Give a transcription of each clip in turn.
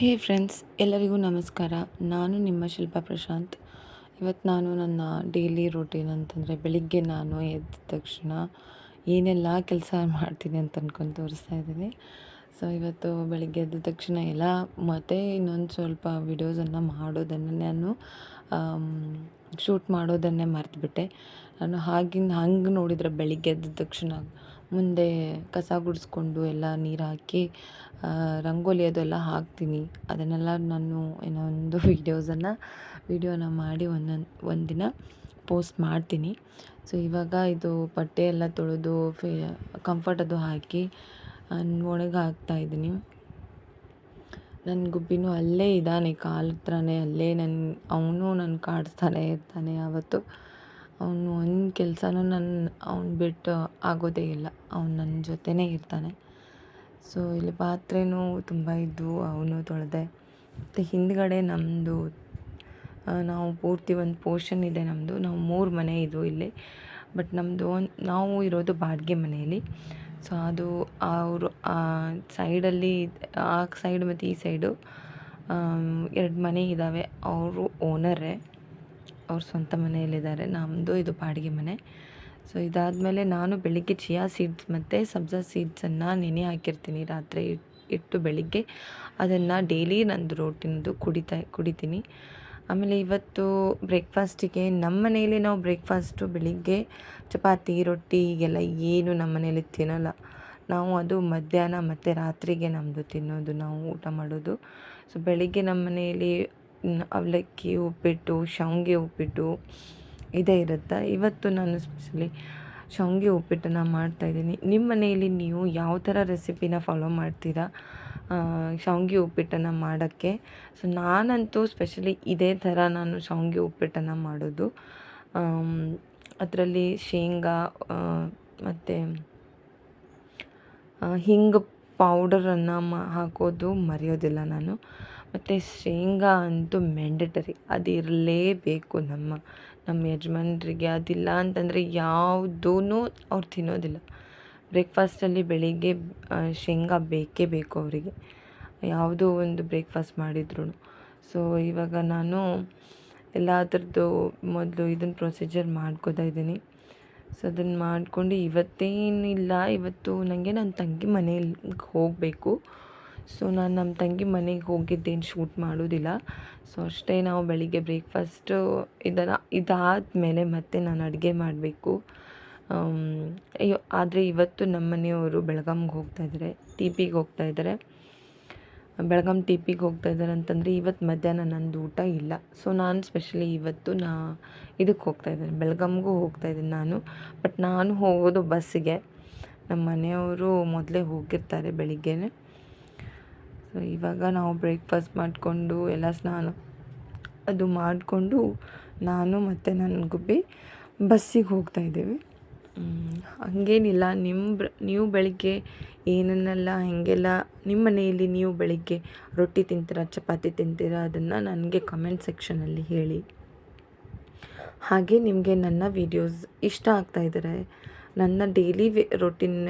ಹೇ friends, ಎಲ್ಲರಿಗೂ ನಮಸ್ಕಾರ. ನಾನು ನಿಮ್ಮ ಶಿಲ್ಪಾ ಪ್ರಶಾಂತ್. ಇವತ್ತು ನಾನು ನನ್ನ ಡೈಲಿ ರೂಟೀನ್ ಅಂತಂದರೆ ಬೆಳಿಗ್ಗೆ ನಾನು ಎದ್ದ ತಕ್ಷಣ ಏನೆಲ್ಲ ಕೆಲಸ ಮಾಡ್ತೀನಿ ಅಂತ ಅಂದ್ಕೊಂಡು ತೋರಿಸ್ತಾ ಇದ್ದೀನಿ. ಸೊ ಇವತ್ತು ಬೆಳಿಗ್ಗೆ ಎದ್ದ ತಕ್ಷಣ ಎಲ್ಲ ಮತ್ತೆ ಇನ್ನೊಂದು ಸ್ವಲ್ಪ ವಿಡಿಯೋಸನ್ನು ಮಾಡೋದನ್ನು ನಾನು ಶೂಟ್ ಮಾಡೋದನ್ನೇ ಮರೆತುಬಿಟ್ಟೆ. ನಾನು ಹಂಗೆ ನೋಡಿದರೆ ಬೆಳಿಗ್ಗೆ ಎದ್ದ ತಕ್ಷಣ ಮುಂದೆ ಕಸ ಗುಡಿಸ್ಕೊಂಡು ಎಲ್ಲ ನೀರು ಹಾಕಿ ರಂಗೋಲಿ ಅದೆಲ್ಲ ಹಾಕ್ತೀನಿ. ಅದನ್ನೆಲ್ಲ ನಾನು ಇನ್ನೊಂದು ವಿಡಿಯೋನ ಮಾಡಿ ಒಂದಿನ ಪೋಸ್ಟ್ ಮಾಡ್ತೀನಿ. ಸೊ ಇವಾಗ ಇದು ಬಟ್ಟೆ ಎಲ್ಲ ತೊಳೆದು ಕಂಫರ್ಟ್ ಅದು ಹಾಕಿ ಒಣಗಿ ಹಾಕ್ತಾಯಿದ್ದೀನಿ. ನನ್ನ ಗುಬ್ಬಿನೂ ಅಲ್ಲೇ ಇದ್ದಾನೆ, ಕಾಲ ಹತ್ರನೇ ಅಲ್ಲೇ. ಅವನು ನನ್ನ ಕಾಡಿಸ್ತಾನೆ ಇರ್ತಾನೆ ಯಾವತ್ತು. ಅವನು ಒಂದು ಕೆಲಸನೂ ಅವ್ನು ಬಿಟ್ಟು ಆಗೋದೇ ಇಲ್ಲ. ಅವ್ನು ನನ್ನ ಜೊತೆನೇ ಇರ್ತಾನೆ. ಸೊ ಇಲ್ಲಿ ಪಾತ್ರೆನೂ ತುಂಬ ಇದ್ದವು, ಅವನು ತೊಳೆದೆ. ಮತ್ತು ಹಿಂದ್ಗಡೆ ನಮ್ಮದು ನಾವು ಪೂರ್ತಿ ಒಂದು ಪೋರ್ಷನ್ ಇದೆ ನಮ್ಮದು. ನಾವು 3 ಮನೆ ಇದ್ವು ಇಲ್ಲಿ. ಬಟ್ ನಮ್ಮದು ನಾವು ಇರೋದು ಬಾಡಿಗೆ ಮನೆಯಲ್ಲಿ. ಸೊ ಅದು ಅವರು ಸೈಡಲ್ಲಿ ಆ ಸೈಡ್ ಮತ್ತು ಈ ಸೈಡು 2 ಮನೆ ಇದ್ದಾವೆ. ಅವರು ಓನರೇ, ಅವ್ರ ಸ್ವಂತ ಮನೆಯಲ್ಲಿದ್ದಾರೆ. ನಮ್ಮದು ಇದು ಬಾಡಿಗೆ ಮನೆ. ಸೊ ಇದಾದಮೇಲೆ ನಾನು ಬೆಳಿಗ್ಗೆ ಚಿಯಾ ಸೀಡ್ಸ್ ಮತ್ತು ಸಬ್ಜಾ ಸೀಡ್ಸನ್ನು ನೆನೆ ಹಾಕಿರ್ತೀನಿ ರಾತ್ರಿ ಇಟ್ಟು ಬೆಳಿಗ್ಗೆ ಅದನ್ನು ಡೈಲಿ ನಂದು ರೋಟಿನದು ಕುಡಿತೀನಿ. ಆಮೇಲೆ ಇವತ್ತು ಬ್ರೇಕ್ಫಾಸ್ಟಿಗೆ ನಮ್ಮ ಮನೆಯಲ್ಲಿ ನಾವು ಬ್ರೇಕ್ಫಾಸ್ಟು ಬೆಳಿಗ್ಗೆ ಚಪಾತಿ ರೊಟ್ಟಿ ಹೀಗೆಲ್ಲ ಏನು ನಮ್ಮ ಮನೇಲಿ ತಿನ್ನೋಲ್ಲ. ನಾವು ಅದು ಮಧ್ಯಾಹ್ನ ಮತ್ತು ರಾತ್ರಿಗೆ ನಮ್ಮದು ತಿನ್ನೋದು, ನಾವು ಊಟ ಮಾಡೋದು. ಸೊ ಬೆಳಿಗ್ಗೆ ನಮ್ಮ ಮನೆಯಲ್ಲಿ ಅವಲಕ್ಕಿ ಉಪ್ಪಿಟ್ಟು, ಶಾವಿಗೆ ಉಪ್ಪಿಟ್ಟು ಇದೇ ಇರುತ್ತೆ. ಇವತ್ತು ನಾನು ಸ್ಪೆಷಲಿ ಶಾವಿಗೆ ಉಪ್ಪಿಟ್ಟನ್ನು ಮಾಡ್ತಾಯಿದ್ದೀನಿ. ನಿಮ್ಮ ಮನೆಯಲ್ಲಿ ನೀವು ಯಾವ ಥರ ರೆಸಿಪಿನ ಫಾಲೋ ಮಾಡ್ತೀರಾ ಶಾವಿಗೆ ಉಪ್ಪಿಟ್ಟನ್ನು ಮಾಡೋಕ್ಕೆ? ಸೊ ನಾನಂತೂ ಸ್ಪೆಷಲಿ ಇದೇ ಥರ ನಾನು ಶಾವಿಗೆ ಉಪ್ಪಿಟ್ಟನ್ನು ಮಾಡೋದು. ಅದರಲ್ಲಿ ಶೇಂಗಾ ಮತ್ತು ಹಿಂಗೆ ಪೌಡರನ್ನು ಹಾಕೋದು ಮರೆಯೋದಿಲ್ಲ ನಾನು. ಮತ್ತು ಶೇಂಗಾ ಅಂತೂ ಮ್ಯಾಂಡೇಟರಿ, ಅದು ಇರಲೇಬೇಕು ನಮ್ಮ ಯಜಮಾನ್ರಿಗೆ. ಅದಿಲ್ಲ ಅಂತಂದರೆ ಯಾವುದೂ ಅವ್ರು ತಿನ್ನೋದಿಲ್ಲ. ಬ್ರೇಕ್ಫಾಸ್ಟಲ್ಲಿ ಬೆಳಿಗ್ಗೆ ಶೇಂಗಾ ಬೇಕೇ ಬೇಕು ಅವರಿಗೆ, ಯಾವುದೋ ಒಂದು ಬ್ರೇಕ್ಫಾಸ್ಟ್ ಮಾಡಿದ್ರು. ಸೊ ಇವಾಗ ನಾನು ಎಲ್ಲದರದ್ದು ಮೊದಲು ಇದನ್ನು ಪ್ರೊಸೀಜರ್ ಮಾಡ್ಕೋತಾ ಇದ್ದೀನಿ. ಸೊ ಅದನ್ನು ಮಾಡಿಕೊಂಡು ಇವತ್ತೇನಿಲ್ಲ, ಇವತ್ತು ನನಗೆ ನನ್ನ ತಂಗಿ ಮನೆಯಲ್ಲಿ ಹೋಗಬೇಕು. ಸೊ ನಾನು ನಮ್ಮ ತಂಗಿ ಮನೆಗೆ ಹೋಗಿದ್ದೇನು ಶೂಟ್ ಮಾಡೋದಿಲ್ಲ. ಸೊ ಅಷ್ಟೇ. ನಾವು ಬೆಳಿಗ್ಗೆ ಬ್ರೇಕ್ಫಾಸ್ಟು ಇದಾದಮೇಲೆ ಮತ್ತೆ ನಾನು ಅಡುಗೆ ಮಾಡಬೇಕು. ಆದರೆ ಇವತ್ತು ನಮ್ಮ ಮನೆಯವರು ಬೆಳಗಾಂಗೆ ಹೋಗ್ತಾಯಿದ್ದಾರೆ, ಟಿಪಿಗೆ ಹೋಗ್ತಾಯಿದ್ದಾರೆ. ಬೆಳಗಾಂ ಟಿಪಿಗೆ ಹೋಗ್ತಾಯಿದ್ದಾರೆ ಅಂತಂದರೆ ಇವತ್ತು ಮಧ್ಯಾಹ್ನ ನಂದು ಊಟ ಇಲ್ಲ. ಸೊ ನಾನು ಸ್ಪೆಷಲಿ ಇವತ್ತು ಇದಕ್ಕೆ ಹೋಗ್ತಾಯಿದ್ದೀನಿ, ಬೆಳಗಾಂಗೂ ಹೋಗ್ತಾಯಿದ್ದೀನಿ ನಾನು. ಬಟ್ ನಾನು ಹೋಗೋದು ಬಸ್ಸಿಗೆ. ನಮ್ಮ ಮನೆಯವರು ಮೊದಲೇ ಹೋಗಿರ್ತಾರೆ ಬೆಳಿಗ್ಗೆನೇ. ಸೊ ಇವಾಗ ನಾವು ಬ್ರೇಕ್ಫಾಸ್ಟ್ ಮಾಡಿಕೊಂಡು ಎಲ್ಲ ಸ್ನಾನ ಅದು ಮಾಡಿಕೊಂಡು ನಾನು ಮತ್ತು ನನ್ನ ಗುಬ್ಬಿ ಬಸ್ಸಿಗೆ ಹೋಗ್ತಾಯಿದ್ದೀವಿ. ಹಾಗೇನಿಲ್ಲ, ನೀವು ಬೆಳಿಗ್ಗೆ ಏನನ್ನೆಲ್ಲ ಹೇಗೆಲ್ಲ ನಿಮ್ಮ ಮನೆಯಲ್ಲಿ ನೀವು ಬೆಳಿಗ್ಗೆ ರೊಟ್ಟಿ ತಿಂತೀರಾ, ಚಪಾತಿ ತಿಂತೀರಾ, ಅದನ್ನು ನನಗೆ ಕಮೆಂಟ್ ಸೆಕ್ಷನಲ್ಲಿ ಹೇಳಿ. ಹಾಗೆ ನಿಮಗೆ ನನ್ನ ವೀಡಿಯೋಸ್ ಇಷ್ಟ ಆಗ್ತಾಯಿದ್ದಾರೆ, ನನ್ನ ಡೈಲಿ ರೊಟೀನ್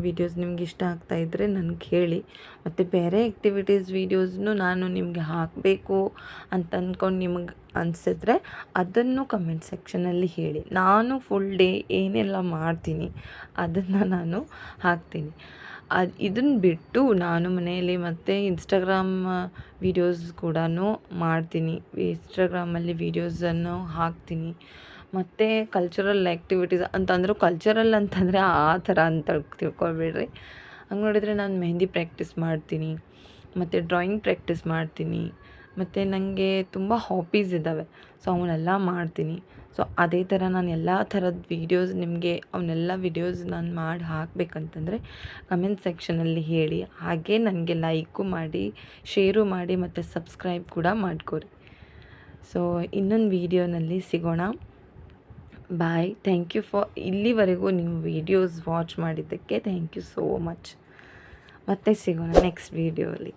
ವೀಡಿಯೋಸ್ ನಿಮ್ಗೆ ಇಷ್ಟ ಆಗ್ತಾಯಿದ್ರೆ ನನಗೆ ಹೇಳಿ. ಮತ್ತು ಬೇರೆ ಆ್ಯಕ್ಟಿವಿಟೀಸ್ ವೀಡಿಯೋಸ್ನು ನಾನು ನಿಮಗೆ ಹಾಕಬೇಕು ಅಂತ ಅಂದ್ಕೊಂಡು ನಿಮಗೆ ಅನಿಸಿದ್ರೆ ಅದನ್ನು ಕಮೆಂಟ್ ಸೆಕ್ಷನಲ್ಲಿ ಹೇಳಿ. ನಾನು ಫುಲ್ ಡೇ ಏನೆಲ್ಲ ಮಾಡ್ತೀನಿ ಅದನ್ನು ನಾನು ಹಾಕ್ತೀನಿ. ಇದನ್ನು ಬಿಟ್ಟು ನಾನು ಮನೆಯಲ್ಲಿ ಮತ್ತು ಇನ್ಸ್ಟಾಗ್ರಾಮ್ ವೀಡಿಯೋಸ್ ಕೂಡ ಮಾಡ್ತೀನಿ. ಇನ್ಸ್ಟಾಗ್ರಾಮಲ್ಲಿ ವೀಡಿಯೋಸನ್ನು ಹಾಕ್ತೀನಿ. ಮತ್ತು ಕಲ್ಚರಲ್ ಆ್ಯಕ್ಟಿವಿಟೀಸ್ ಕಲ್ಚರಲ್ ಅಂತಂದರೆ ಆ ಥರ ಅಂತ ತಿಳ್ಕೊಬೇಡ್ರಿ. ಹಂಗೆ ನೋಡಿದರೆ ನಾನು ಮೆಹಂದಿ ಪ್ರಾಕ್ಟೀಸ್ ಮಾಡ್ತೀನಿ, ಮತ್ತು ಡ್ರಾಯಿಂಗ್ ಪ್ರಾಕ್ಟೀಸ್ ಮಾಡ್ತೀನಿ. ಮತ್ತು ನನಗೆ ತುಂಬ ಹಾಬೀಸ್ ಇದ್ದಾವೆ. ಸೊ ಅವನ್ನೆಲ್ಲ ಮಾಡ್ತೀನಿ. ಸೊ ಅದೇ ಥರ ನಾನು ಎಲ್ಲ ಥರದ ವೀಡಿಯೋಸ್ ನಿಮಗೆ ಅವನ್ನೆಲ್ಲ ವೀಡಿಯೋಸ್ ನಾನು ಮಾಡಿ ಹಾಕಬೇಕಂತಂದರೆ ಕಮೆಂಟ್ ಸೆಕ್ಷನಲ್ಲಿ ಹೇಳಿ. ಹಾಗೆ ನನಗೆ ಲೈಕು ಮಾಡಿ, ಶೇರು ಮಾಡಿ ಮತ್ತು ಸಬ್ಸ್ಕ್ರೈಬ್ ಕೂಡ ಮಾಡ್ಕೊರಿ. ಸೊ ಇನ್ನೊಂದು ವೀಡಿಯೋನಲ್ಲಿ ಸಿಗೋಣ. ಬಾಯ್. ಥ್ಯಾಂಕ್ ಯು ಫಾರ್ ಇಲ್ಲಿವರೆಗೂ ನೀವು ವೀಡಿಯೋಸ್ ವಾಚ್ ಮಾಡಿದ್ದಕ್ಕೆ ಥ್ಯಾಂಕ್ ಯು ಸೋ ಮಚ್. ಮತ್ತೆ ಸಿಗೋಣ ನೆಕ್ಸ್ಟ್ ವೀಡಿಯೋಲಿ.